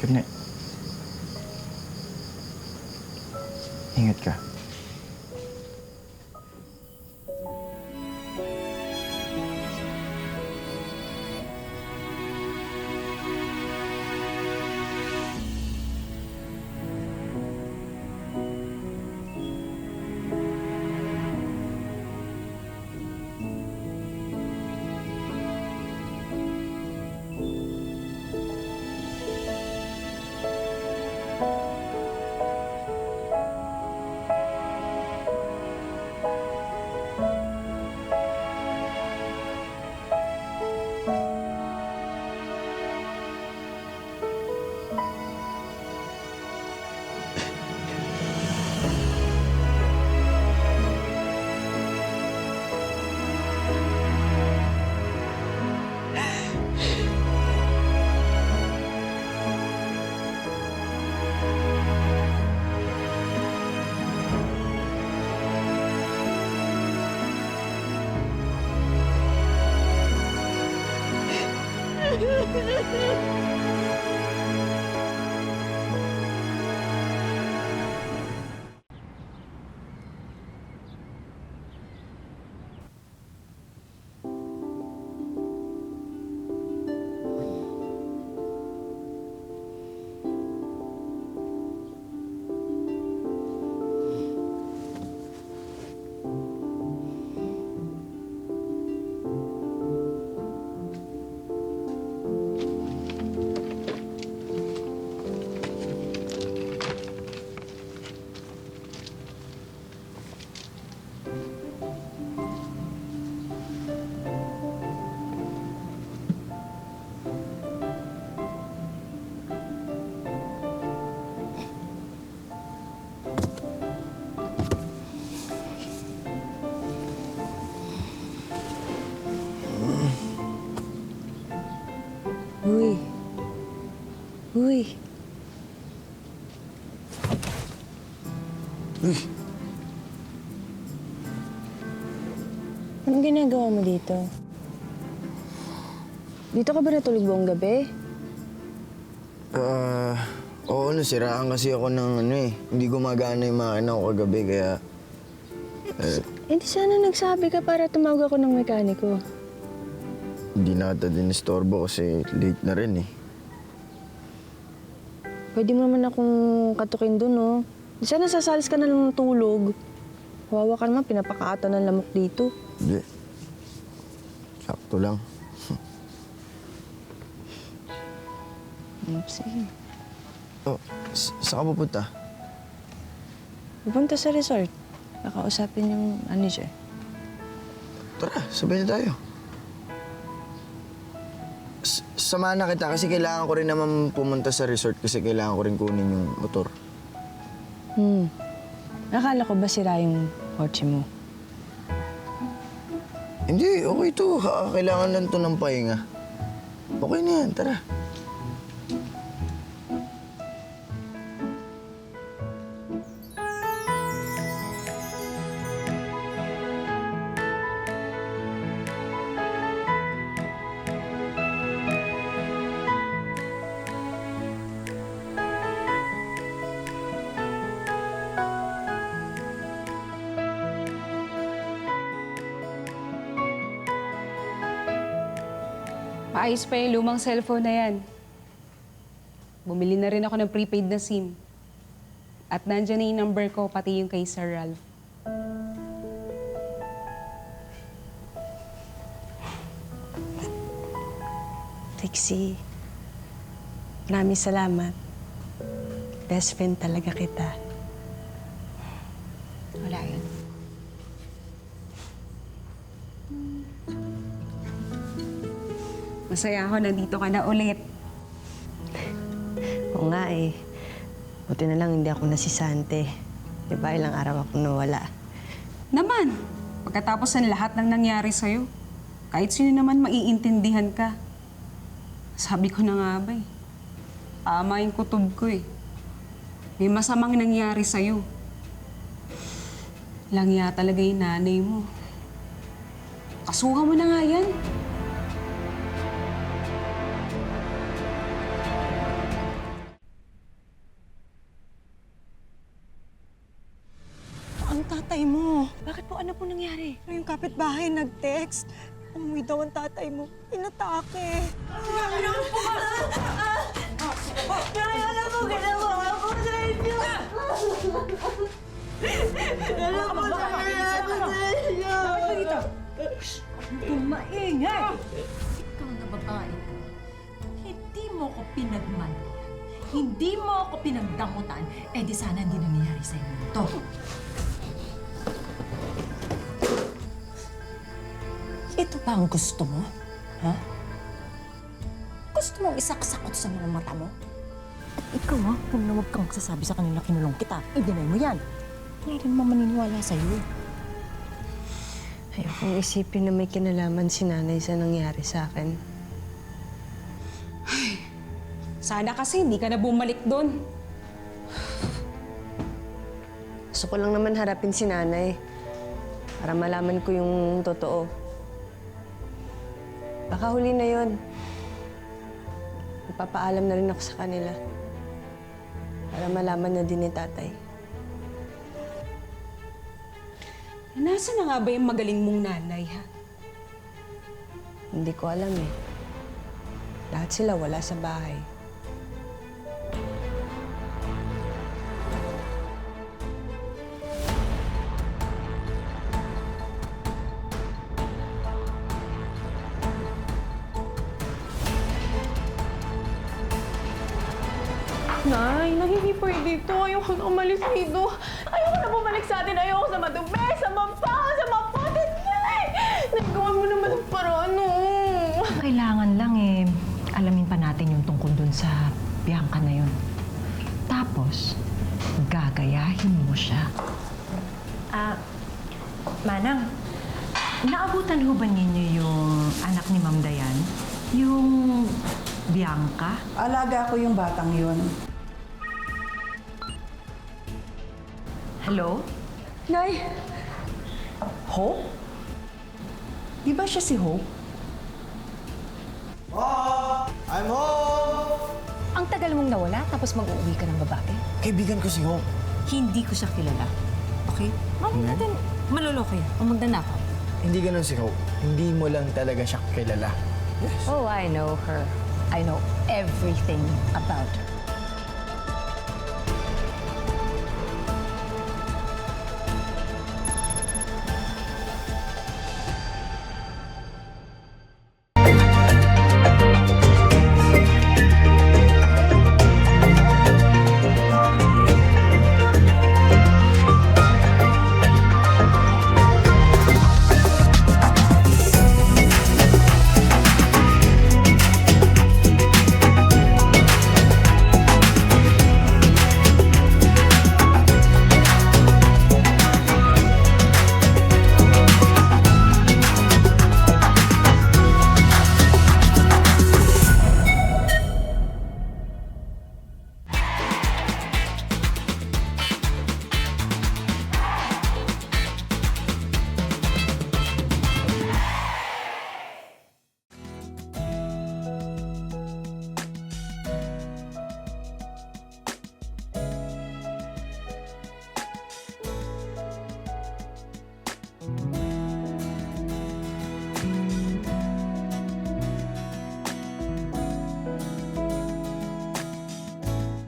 Good night. Ingat ka. Uy. Uy. Uy, Anong ginagawa mo dito? Dito ka ba natulog buong gabi? oo, nasiraan kasi ako ng hindi gumagana yung makina ko kagabi, kaya... Eh di sana nagsabi ka para tumawag ako ng mekaniko. Hindi na kita dinistorbo kasi late na rin eh. Pwede mo naman akong katukin dun, oh. Di sana sasalis ka na lang ng tulog. Kawawa ka naman, pinapakaatan ng lamok dito. Hindi. Sakto lang. Sige. Oh, saan ka pupunta? Pupunta sa resort. Kakausapin yung manager. Tara, sabay na tayo. Samahan na kita kasi kailangan ko rin naman pumunta sa resort kasi kailangan ko rin kunin yung motor. Akala ko ba sira yung kotse mo? Hindi, okay to. Kailangan lang to ng pahinga. Okay na yan, tara. Maayos pa yung lumang cellphone na yan. Bumili na rin ako ng prepaid na SIM. At nandyan na yung number ko, pati yung kay Sir Ralph. Trixie, maraming salamat. Best friend talaga kita. Wala yun. Masaya ako, nandito ka na ulit. Oo nga eh. Buti na lang hindi ako nasisante. Diba, ilang araw ako nawala. Naman, pagkatapos ng lahat ng nangyari sa'yo, kahit sino naman maiintindihan ka. Sabi ko na nga ba eh, tama yung kutob ko eh. May masamang nangyari sa'yo. Langya talaga yung nanay mo. Kasuhan mo na nga yan. tatay mo. Bakit po? Ano po nangyari? Yung kapitbahay nag-text. Umuwi daw ang tatay mo. Inatake. Ano po ginawa ako sa inyo? Ano po nangyari sa inyo? Maingay! Ikaw na babae ka. Hindi mo ko pinagmanayan. Hindi mo ako pinagdamutan. Eh di sana hindi nangyayari sa inyo ito. Ito ba ang gusto mo? Ha? Gusto mong isaksakot sa mga mata mo? At ikaw kung na huwag kang magsasabi sa kanila kinulong kita, i-deny mo yan. Wala rin naman maniniwala sa'yo. Ayokong isipin na may kinalaman si nanay sa nangyari sa akin. Sana kasi hindi ka na bumalik doon. Gusto ko lang naman harapin si nanay para malaman ko yung totoo. Baka huli na yon. Ipapaalam na rin ako sa kanila para malaman na din ni tatay. Nasaan na nga ba yung magaling mong nanay, ha? Hindi ko alam eh. Lahat sila wala sa bahay. Nay, nahihipay dito. Ayoko na umalis dito. Ayoko na bumalik sa atin. Ayoko sa madumi, sa mabaho, sa maputit. Nay! Nagawa mo naman ang paraan, Kailangan lang alamin pa natin yung tungkol dun sa Bianca na yun. Tapos, gagayahin mo siya. Manang, naabutan ho ba ninyo yung anak ni Ma'am Dayan? Yung Bianca? Alaga ko yung batang yun. Hello? Nay! Hope? Di ba siya si Hope? I'm home! Ang tagal mong nawala tapos mag-uuwi ka ng babae? Kaibigan ko si Hope. Hindi ko siya kilala. Okay? Mamaya natin maluloko yan o magdanakaw. Hindi ganun si Hope. Hindi mo lang talaga siya kilala. Oh, I know her. I know everything about her.